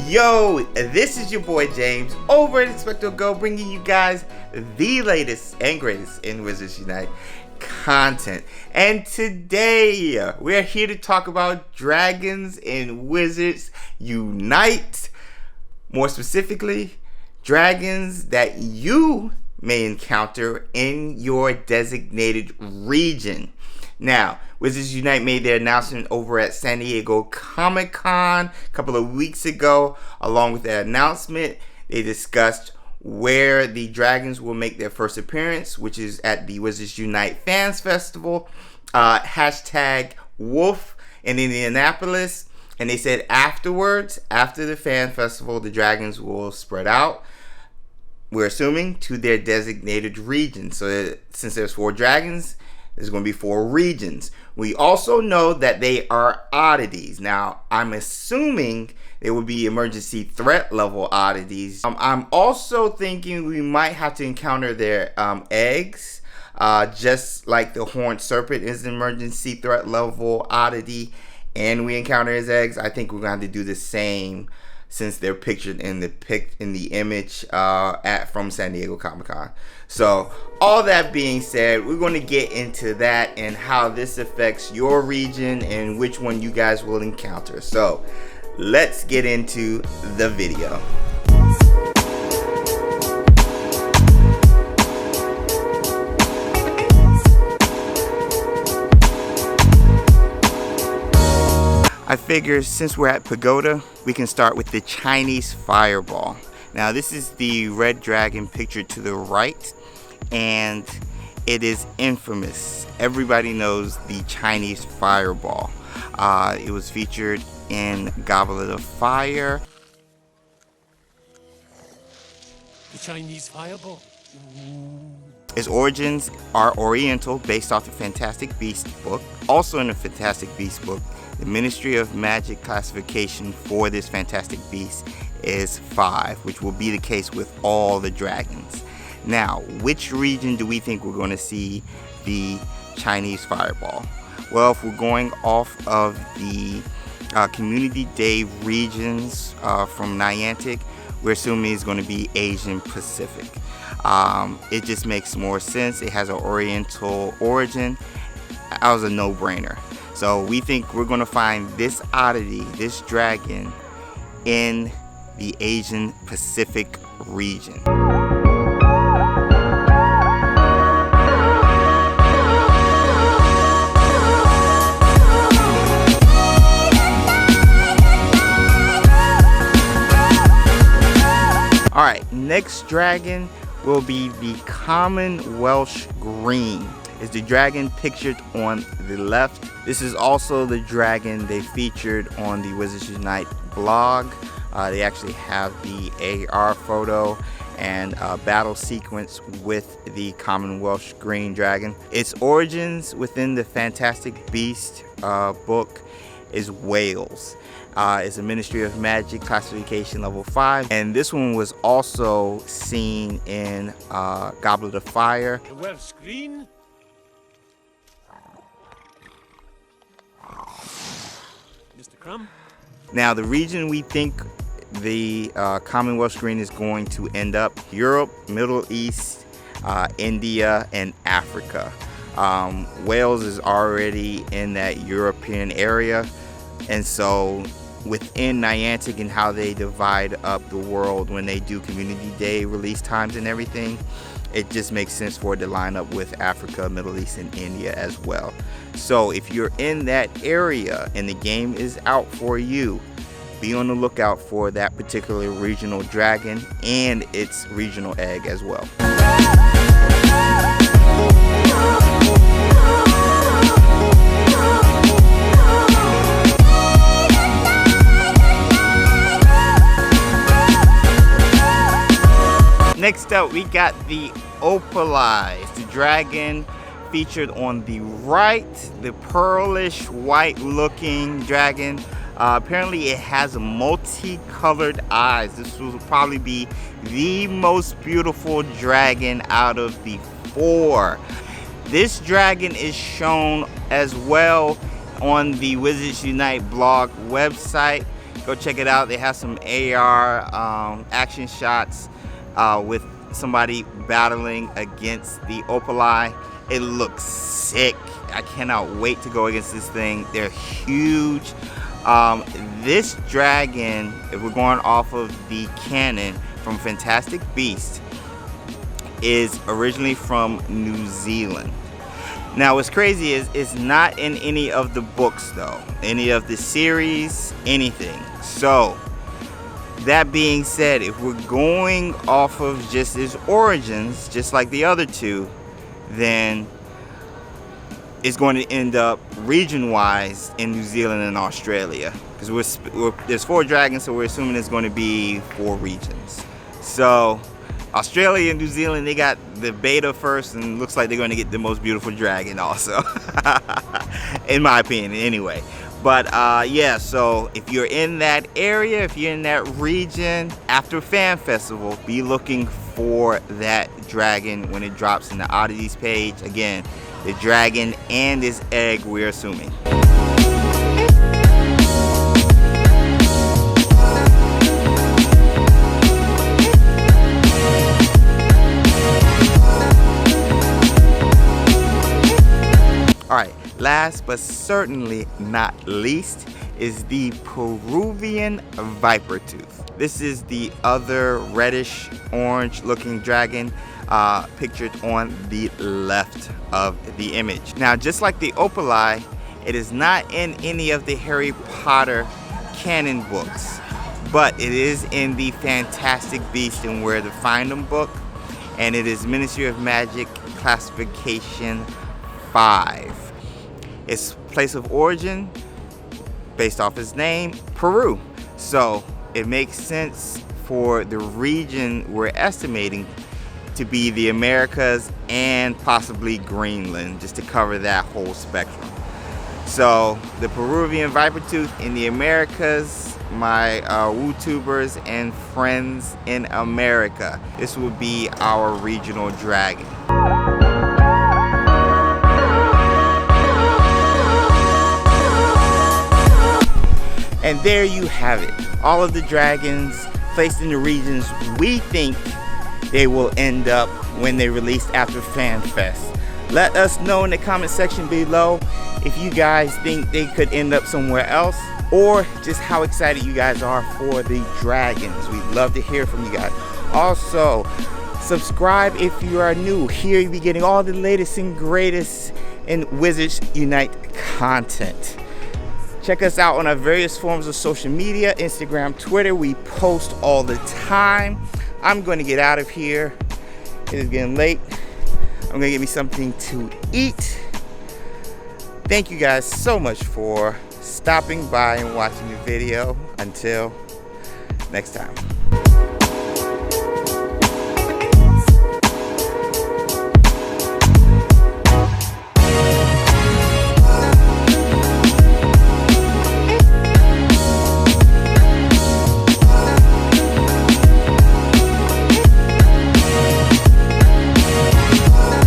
Yo, this is your boy James over at XpectoGO, bringing you guys the latest and greatest in Wizards Unite content. And today we're here to talk about Dragons in Wizards Unite. More specifically, dragons that you may encounter in your designated region. Now, Wizards Unite made their announcement over at San Diego Comic-Con a couple of weeks ago. Along with that announcement, they discussed where the dragons will make their first appearance, which is at the Wizards Unite Fans Festival, hashtag Wolf in Indianapolis. And they said afterwards, after the fan festival, the dragons will spread out, we're assuming, to their designated region. So since there's 4 dragons, there's going to be 4 regions. We also know that they are oddities. Now, I'm assuming they will be emergency threat level oddities. I'm also thinking we might have to encounter their eggs. Just like the horned serpent is an emergency threat level oddity, and we encounter his eggs. I think we're going to have to do the same since they're pictured in the image from San Diego Comic-Con. So all that being said, we're going to get into that and how this affects your region and which one you guys will encounter. So let's get into the video. I figure since we're at Pagoda, we can start with the Chinese Fireball. Now this is the red dragon pictured to the right, and it is infamous. Everybody knows the Chinese Fireball. It was featured in Goblet of Fire. The Chinese Fireball? Its origins are Oriental, based off the Fantastic Beasts book. Also in the Fantastic Beasts book, the Ministry of Magic classification for this Fantastic Beast is 5, which will be the case with all the dragons. Now, which region do we think we're going to see the Chinese Fireball? Well, if we're going off of the Community Day regions from Niantic, we're assuming it's going to be Asian Pacific. It just makes more sense. It has an Oriental origin. That was a no-brainer. So we think we're going to find this oddity, this dragon, in the Asian Pacific region. Alright, next dragon will be the Common Welsh Green. Is the dragon pictured on the left. This is also the dragon they featured on the Wizards Unite blog. They actually have the AR photo and battle sequence with the Common Welsh Green dragon. Its origins within the Fantastic Beast book is Wales. It's a Ministry of Magic classification level 5, and this one was also seen in Goblet of Fire. The Welsh Green? Mr. Crumb? Now, the region we think the Common Welsh Green is going to end up: Europe, Middle East, India, and Africa. Wales is already in that European area, and so within Niantic and how they divide up the world when they do Community Day release times and everything, it just makes sense for it to line up with Africa, Middle East, and India as well. So if you're in that area and the game is out for you, be on the lookout for that particular regional dragon and its regional egg as well. Next up, we got the Opalized, the dragon featured on the right, the pearlish white looking dragon. Apparently it has multicolored eyes. This will probably be the most beautiful dragon out of the 4. This dragon is shown as well on the Wizards Unite blog website. Go check it out. They have some AR action shots with somebody battling against the Opaleye. It looks sick. I cannot wait to go against this thing. They're huge. This dragon, if we're going off of the canon from Fantastic Beasts, is originally from New Zealand. Now what's crazy is it's not in any of the books though, any of the series, anything. So that being said, if we're going off of just its origins, just like the other two, then it's going to end up region-wise in New Zealand and Australia, because there's 4 dragons, so we're assuming it's going to be 4 regions. So Australia and New Zealand, they got the beta first, and looks like they're going to get the most beautiful dragon also, in my opinion anyway. But yeah, so if you're in that area, if you're in that region, after Fan Festival, be looking for that dragon when it drops in the Oddities page. Again, the dragon and his egg, we're assuming. Alright, last but certainly not least is the Peruvian Vipertooth. This is the other reddish orange looking dragon pictured on the left of the image. Now, just like the Opaleye, it is not in any of the Harry Potter canon books, but it is in the Fantastic Beasts and Where to Find Them book, and it is Ministry of Magic classification 5. Its place of origin, based off its name, Peru. So it makes sense for the region we're estimating to be the Americas and possibly Greenland, just to cover that whole spectrum. So the Peruvian Vipertooth in the Americas, my WooTubers and friends in America, this will be our regional dragon. And there you have it. All of the dragons placed in the regions we think they will end up when they release after Fan Fest. Let us know in the comment section below if you guys think they could end up somewhere else, or just how excited you guys are for the dragons. We'd love to hear from you guys. Also, subscribe if you are new. Here you'll be getting all the latest and greatest in Wizards Unite content. Check us out on our various forms of social media, Instagram, Twitter. We post all the time. I'm going to get out of here. It is getting late. I'm going to get me something to eat. Thank you guys so much for stopping by and watching the video. Until next time.